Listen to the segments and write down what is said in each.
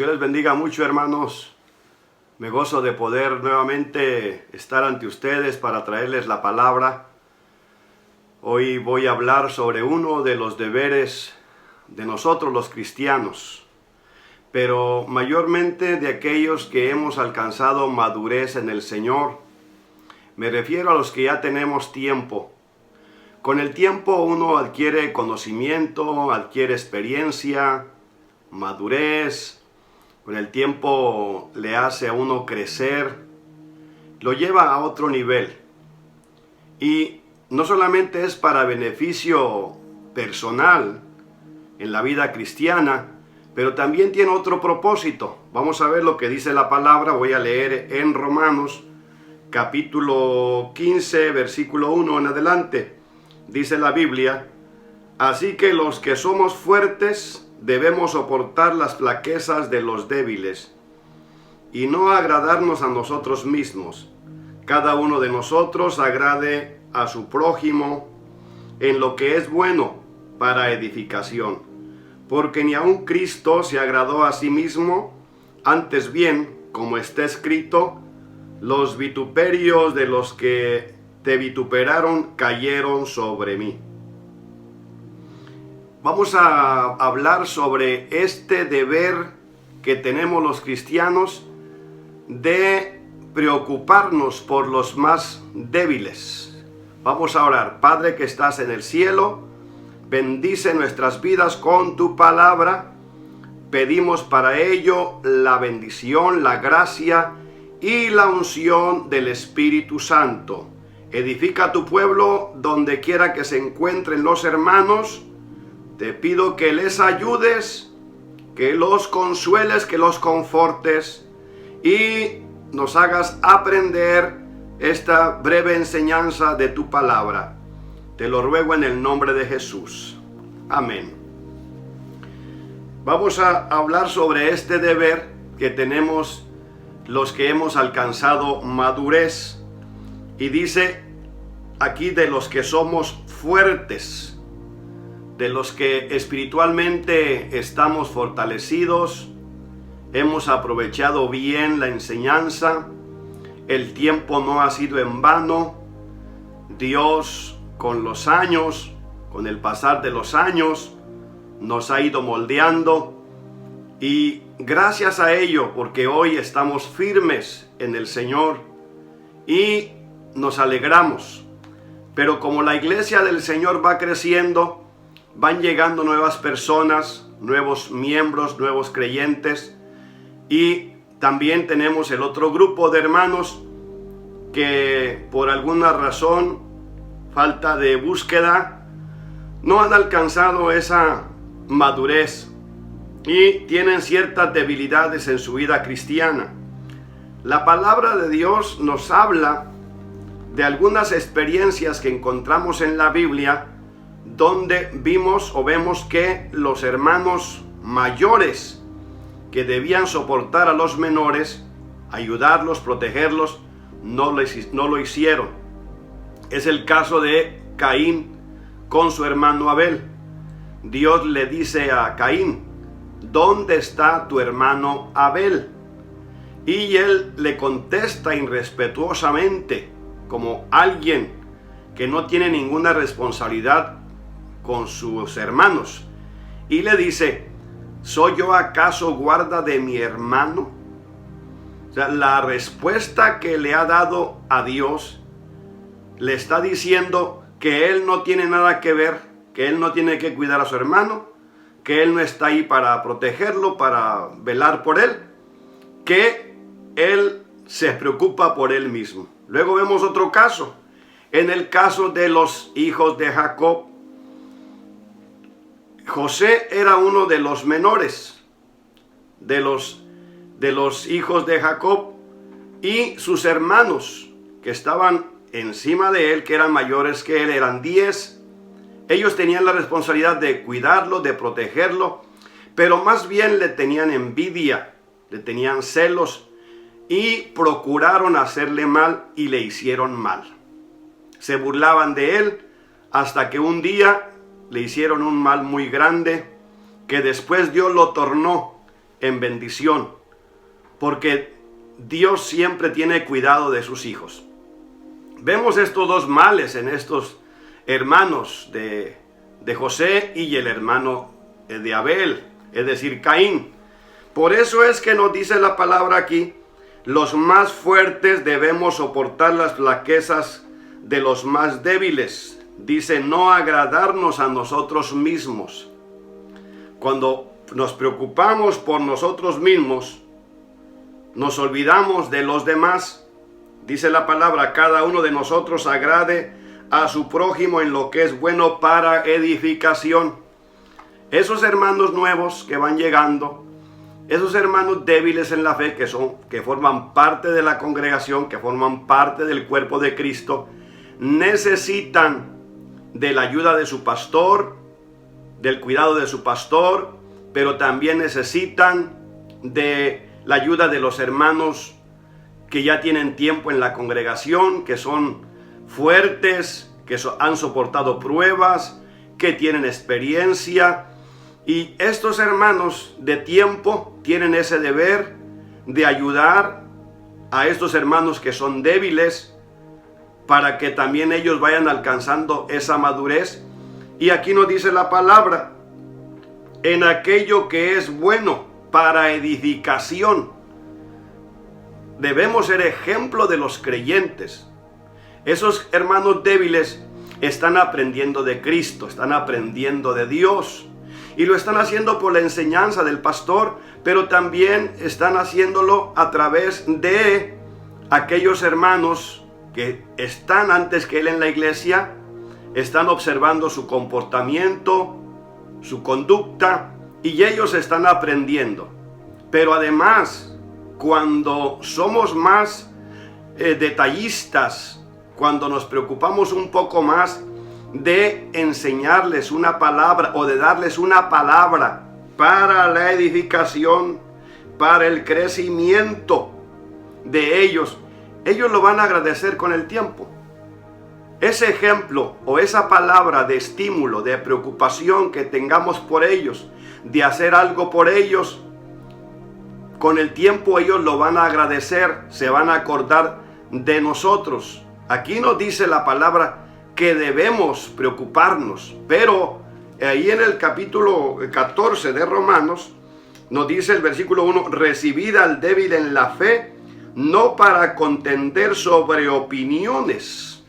Dios les bendiga mucho, hermanos. Me gozo de poder nuevamente estar ante ustedes para traerles la palabra. Hoy voy a hablar sobre uno de los deberes de nosotros los cristianos, pero mayormente de aquellos que hemos alcanzado madurez en el Señor. Me refiero a los que ya tenemos tiempo. Con el tiempo uno adquiere conocimiento, adquiere experiencia, madurez. Con el tiempo le hace a uno crecer, lo lleva a otro nivel. Y no solamente es para beneficio personal en la vida cristiana, pero también tiene otro propósito. Vamos a ver lo que dice la palabra. Voy a leer en Romanos capítulo 15, versículo 1 en adelante. Dice la Biblia: así que los que somos fuertes debemos soportar las flaquezas de los débiles y no agradarnos a nosotros mismos. Cada uno de nosotros agrade a su prójimo en lo que es bueno para edificación, porque ni aun Cristo se agradó a sí mismo. Antes bien, como está escrito, los vituperios de los que te vituperaron cayeron sobre mí. Vamos a hablar sobre este deber que tenemos los cristianos de preocuparnos por los más débiles. Vamos a orar. Padre que estás en el cielo, bendice nuestras vidas con tu palabra. Pedimos para ello la bendición, la gracia y la unción del Espíritu Santo. Edifica a tu pueblo donde quiera que se encuentren los hermanos. Te pido que les ayudes, que los consueles, que los confortes y nos hagas aprender esta breve enseñanza de tu palabra. Te lo ruego en el nombre de Jesús. Amén. Vamos a hablar sobre este deber que tenemos los que hemos alcanzado madurez. Y dice aquí de los que somos fuertes, de los que espiritualmente estamos fortalecidos, hemos aprovechado bien la enseñanza, el tiempo no ha sido en vano. Dios con los años, con el pasar de los años, nos ha ido moldeando y gracias a ello, porque hoy estamos firmes en el Señor y nos alegramos. Pero como la iglesia del Señor va creciendo, van llegando nuevas personas, nuevos miembros, nuevos creyentes, y también tenemos el otro grupo de hermanos que por alguna razón, falta de búsqueda, no han alcanzado esa madurez y tienen ciertas debilidades en su vida cristiana. La palabra de Dios nos habla de algunas experiencias que encontramos en la Biblia, donde vimos o vemos que los hermanos mayores que debían soportar a los menores, ayudarlos, protegerlos, no lo hicieron. Es el caso de Caín con su hermano Abel. Dios le dice a Caín: ¿dónde está tu hermano Abel? Y él le contesta irrespetuosamente, como alguien que no tiene ninguna responsabilidad con sus hermanos, y le dice: ¿soy yo acaso guarda de mi hermano? O sea, la respuesta que le ha dado a Dios le está diciendo que él no tiene nada que ver, que él no tiene que cuidar a su hermano, que él no está ahí para protegerlo, para velar por él, que él se preocupa por él mismo. Luego vemos otro caso, en el caso de los hijos de Jacob. José era uno de los menores de los hijos de Jacob, y sus hermanos que estaban encima de él, que eran mayores que él, eran 10. Ellos tenían la responsabilidad de cuidarlo, de protegerlo, pero más bien le tenían envidia, le tenían celos y procuraron hacerle mal y le hicieron mal. Se burlaban de él hasta que un día le hicieron un mal muy grande, que después Dios lo tornó en bendición, porque Dios siempre tiene cuidado de sus hijos. Vemos estos dos males en estos hermanos de José y el hermano de Abel, es decir, Caín. Por eso es que nos dice la palabra aquí: los más fuertes debemos soportar las flaquezas de los más débiles. Dice, no agradarnos a nosotros mismos. Cuando nos preocupamos por nosotros mismos, nos olvidamos de los demás. Dice la palabra, cada uno de nosotros agrade a su prójimo en lo que es bueno para edificación. Esos hermanos nuevos que van llegando, esos hermanos débiles en la fe que forman parte de la congregación, que forman parte del cuerpo de Cristo, necesitan de la ayuda de su pastor, del cuidado de su pastor, pero también necesitan de la ayuda de los hermanos que ya tienen tiempo en la congregación, que son fuertes, que han soportado pruebas, que tienen experiencia. Y estos hermanos de tiempo tienen ese deber de ayudar a estos hermanos que son débiles, para que también ellos vayan alcanzando esa madurez. Y aquí nos dice la palabra, en aquello que es bueno para edificación. Debemos ser ejemplo de los creyentes. Esos hermanos débiles están aprendiendo de Cristo, están aprendiendo de Dios. Y lo están haciendo por la enseñanza del pastor, pero también están haciéndolo a través de aquellos hermanos que están antes que él en la iglesia, están observando su comportamiento, su conducta, y ellos están aprendiendo. Pero además, cuando somos más detallistas, cuando nos preocupamos un poco más de enseñarles una palabra o de darles una palabra para la edificación, para el crecimiento de ellos, ellos lo van a agradecer con el tiempo. Ese ejemplo o esa palabra de estímulo, de preocupación que tengamos por ellos, de hacer algo por ellos, con el tiempo ellos lo van a agradecer, se van a acordar de nosotros. Aquí nos dice la palabra que debemos preocuparnos, pero ahí en el capítulo 14 de Romanos nos dice el versículo 1, recibid al débil en la fe, no para contender sobre opiniones.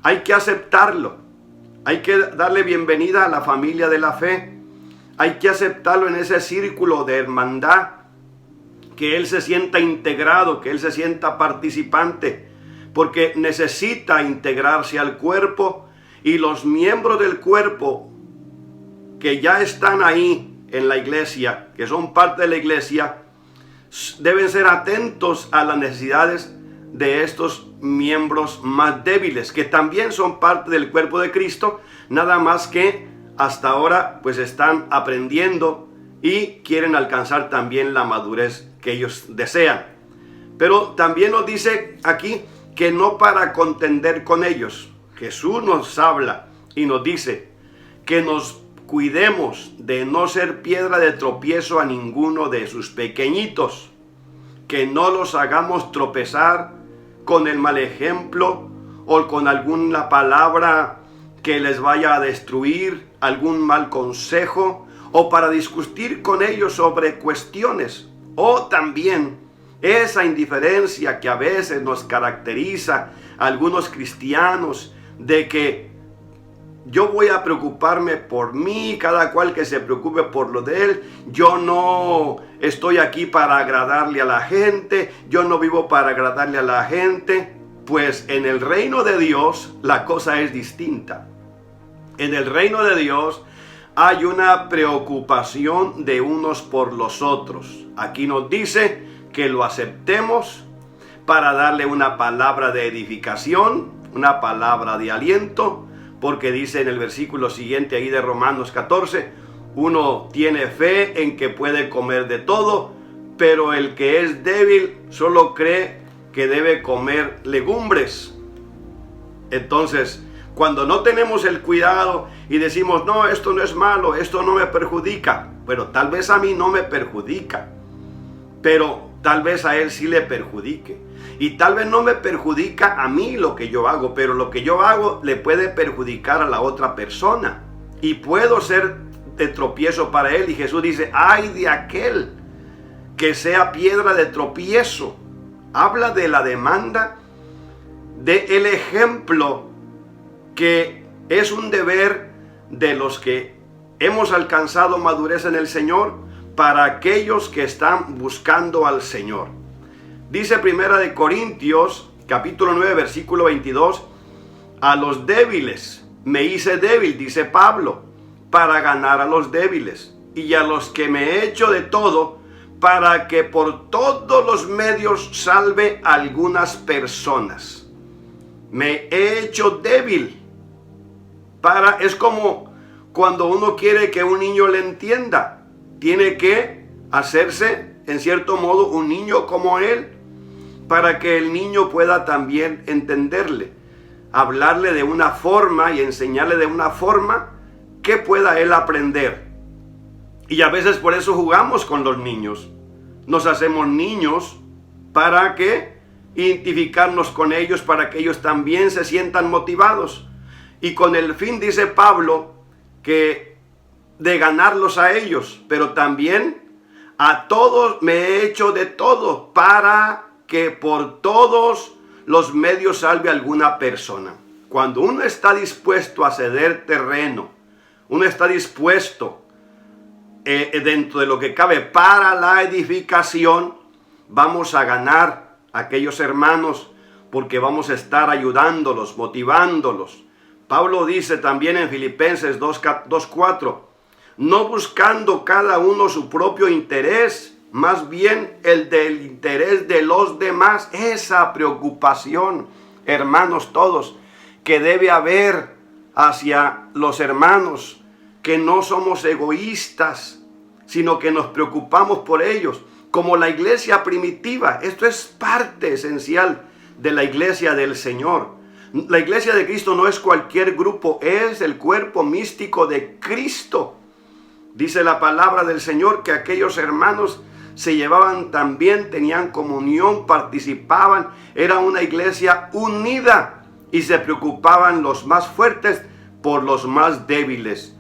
Hay que aceptarlo, hay que darle bienvenida a la familia de la fe, hay que aceptarlo en ese círculo de hermandad, que él se sienta integrado, que él se sienta participante, porque necesita integrarse al cuerpo, y los miembros del cuerpo que ya están ahí en la iglesia, que son parte de la iglesia, deben ser atentos a las necesidades de estos miembros más débiles, que también son parte del cuerpo de Cristo, nada más que hasta ahora pues están aprendiendo y quieren alcanzar también la madurez que ellos desean. Pero también nos dice aquí que no para contender con ellos. Jesús nos habla y nos dice que nos cuidemos de no ser piedra de tropiezo a ninguno de sus pequeñitos, que no los hagamos tropezar con el mal ejemplo o con alguna palabra que les vaya a destruir, algún mal consejo, o para discutir con ellos sobre cuestiones, o también esa indiferencia que a veces nos caracteriza a algunos cristianos, de que yo voy a preocuparme por mí, cada cual que se preocupe por lo de él. Yo no estoy aquí para agradarle a la gente, yo no vivo para agradarle a la gente. Pues en el reino de Dios la cosa es distinta. En el reino de Dios hay una preocupación de unos por los otros. Aquí nos dice que lo aceptemos para darle una palabra de edificación, una palabra de aliento, porque dice en el versículo siguiente ahí de Romanos 14, uno tiene fe en que puede comer de todo, pero el que es débil solo cree que debe comer legumbres. Entonces, Cuando no tenemos el cuidado y decimos, no, esto no es malo, esto no me perjudica. Bueno, tal vez a mí no me perjudica, pero tal vez a él sí le perjudique. Y tal vez no me perjudica a mí lo que yo hago, pero lo que yo hago le puede perjudicar a la otra persona. Y puedo ser de tropiezo para él. Y Jesús dice, ay de aquel que sea piedra de tropiezo. Habla de la demanda, del ejemplo que es un deber de los que hemos alcanzado madurez en el Señor para aquellos que están buscando al Señor. Dice Primera de Corintios, capítulo 9, versículo 22, a los débiles me hice débil, dice Pablo, para ganar a los débiles, y a los que me he hecho de todo, para que por todos los medios salve a algunas personas. Me he hecho débil. Es como cuando uno quiere que un niño le entienda. Tiene que hacerse, en cierto modo, un niño como él, para que el niño pueda también entenderle. Hablarle de una forma y enseñarle de una forma que pueda él aprender. Y a veces por eso jugamos con los niños. Nos hacemos niños para que identificarnos con ellos, para que ellos también se sientan motivados. Y con el fin, dice Pablo, que de ganarlos a ellos, pero también a todos me he hecho de todo, para que por todos los medios salve a alguna persona. Cuando uno está dispuesto a ceder terreno, uno está dispuesto dentro de lo que cabe para la edificación, vamos a ganar a aquellos hermanos, porque vamos a estar ayudándolos, motivándolos. Pablo dice también en Filipenses 2:4, no buscando cada uno su propio interés, más bien el del interés de los demás. Esa preocupación, hermanos todos, que debe haber hacia los hermanos, que no somos egoístas, sino que nos preocupamos por ellos, como la iglesia primitiva. Esto es parte esencial de la iglesia del Señor. La iglesia de Cristo no es cualquier grupo, es el cuerpo místico de Cristo. Dice la palabra del Señor que aquellos hermanos se llevaban también, tenían comunión, participaban, era una iglesia unida y se preocupaban los más fuertes por los más débiles.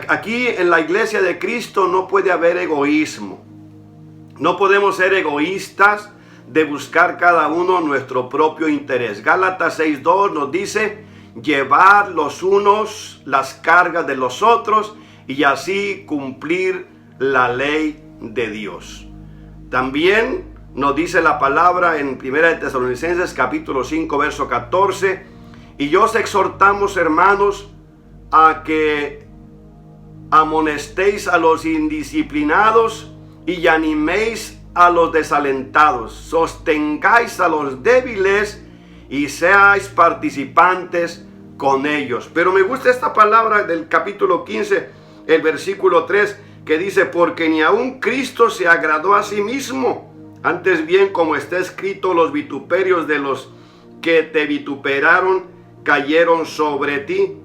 Aquí en la iglesia de Cristo no puede haber egoísmo. No podemos ser egoístas de buscar cada uno nuestro propio interés. Gálatas 6:2 nos dice, llevar los unos las cargas de los otros y así cumplir la ley de Dios. También nos dice la palabra en 1 de Tesalonicenses capítulo 5 verso 14, y os exhortamos, hermanos, a que amonestéis a los indisciplinados y animéis a los desalentados, sostengáis a los débiles y seáis participantes con ellos. Pero me gusta esta palabra del capítulo 15, el versículo 3, que dice, porque ni aun Cristo se agradó a sí mismo, antes bien, como está escrito, los vituperios de los que te vituperaron cayeron sobre ti.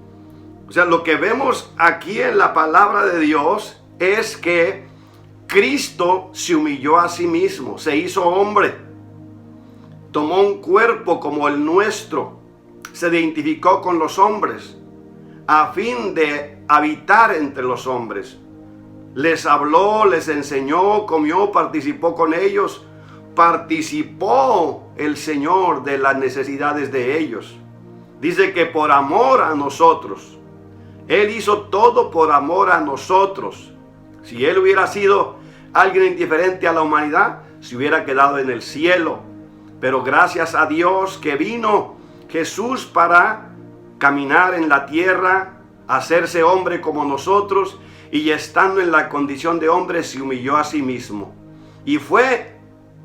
O sea, lo que vemos aquí en la palabra de Dios es que Cristo se humilló a sí mismo, se hizo hombre, tomó un cuerpo como el nuestro, se identificó con los hombres a fin de habitar entre los hombres. Les habló, les enseñó, comió, participó con ellos, participó el Señor de las necesidades de ellos. Dice que por amor a nosotros, Él hizo todo por amor a nosotros. Si Él hubiera sido alguien indiferente a la humanidad, se hubiera quedado en el cielo. Pero gracias a Dios que vino Jesús para caminar en la tierra, hacerse hombre como nosotros, y estando en la condición de hombre se humilló a sí mismo. Y fue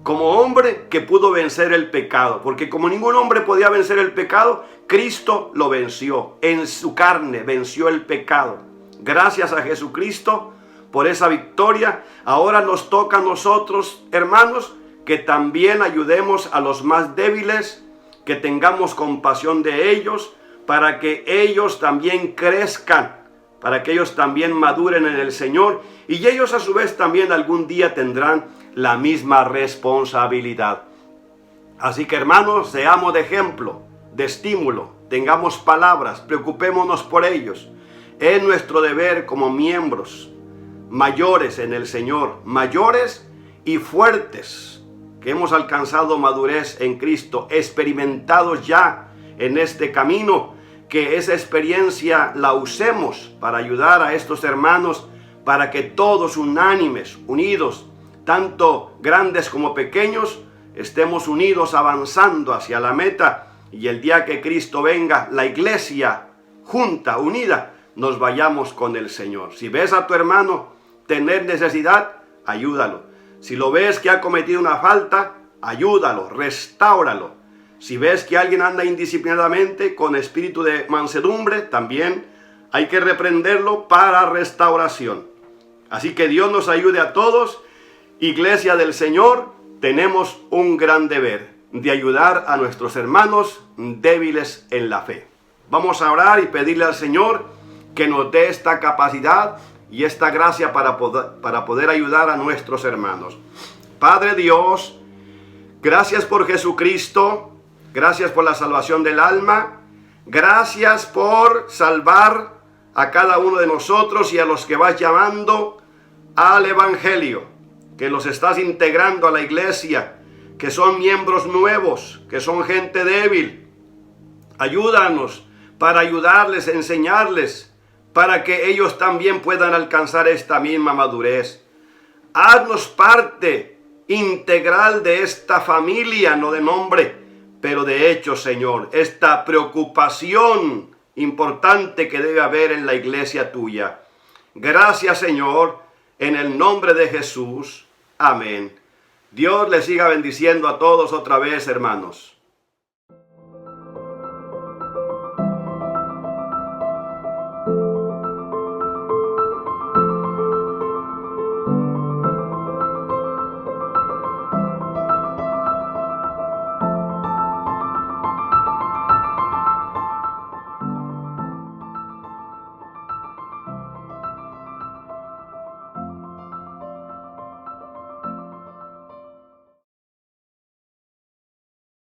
como hombre que pudo vencer el pecado, porque como ningún hombre podía vencer el pecado, Cristo lo venció. En su carne venció el pecado. Gracias a Jesucristo por esa victoria. Ahora nos toca a nosotros, hermanos, que también ayudemos a los más débiles, que tengamos compasión de ellos, para que ellos también crezcan, para que ellos también maduren en el Señor, y ellos a su vez también algún día tendrán la misma responsabilidad. Así que, hermanos, seamos de ejemplo, de estímulo, tengamos palabras, preocupémonos por ellos. Es nuestro deber como miembros mayores en el Señor, mayores y fuertes, que hemos alcanzado madurez en Cristo, experimentados ya en este camino, que esa experiencia la usemos para ayudar a estos hermanos, para que todos unánimes, unidos, tanto grandes como pequeños, estemos unidos avanzando hacia la meta, y el día que Cristo venga, la iglesia junta, unida, nos vayamos con el Señor. Si ves a tu hermano tener necesidad, ayúdalo. Si lo ves que ha cometido una falta, ayúdalo, restáuralo. Si ves que alguien anda indisciplinadamente con espíritu de mansedumbre, también hay que reprenderlo para restauración. Así que Dios nos ayude a todos. Iglesia del Señor, tenemos un gran deber de ayudar a nuestros hermanos débiles en la fe. Vamos a orar y pedirle al Señor que nos dé esta capacidad y esta gracia para poder ayudar a nuestros hermanos. Padre Dios, gracias por Jesucristo, gracias por la salvación del alma, gracias por salvar a cada uno de nosotros y a los que vas llamando al Evangelio, que los estás integrando a la iglesia, que son miembros nuevos, que son gente débil. Ayúdanos para ayudarles, enseñarles, para que ellos también puedan alcanzar esta misma madurez. Haznos parte integral de esta familia, no de nombre, pero de hecho, Señor, esta preocupación importante que debe haber en la iglesia tuya. Gracias, Señor, en el nombre de Jesús. Amén. Dios les siga bendiciendo a todos otra vez, hermanos.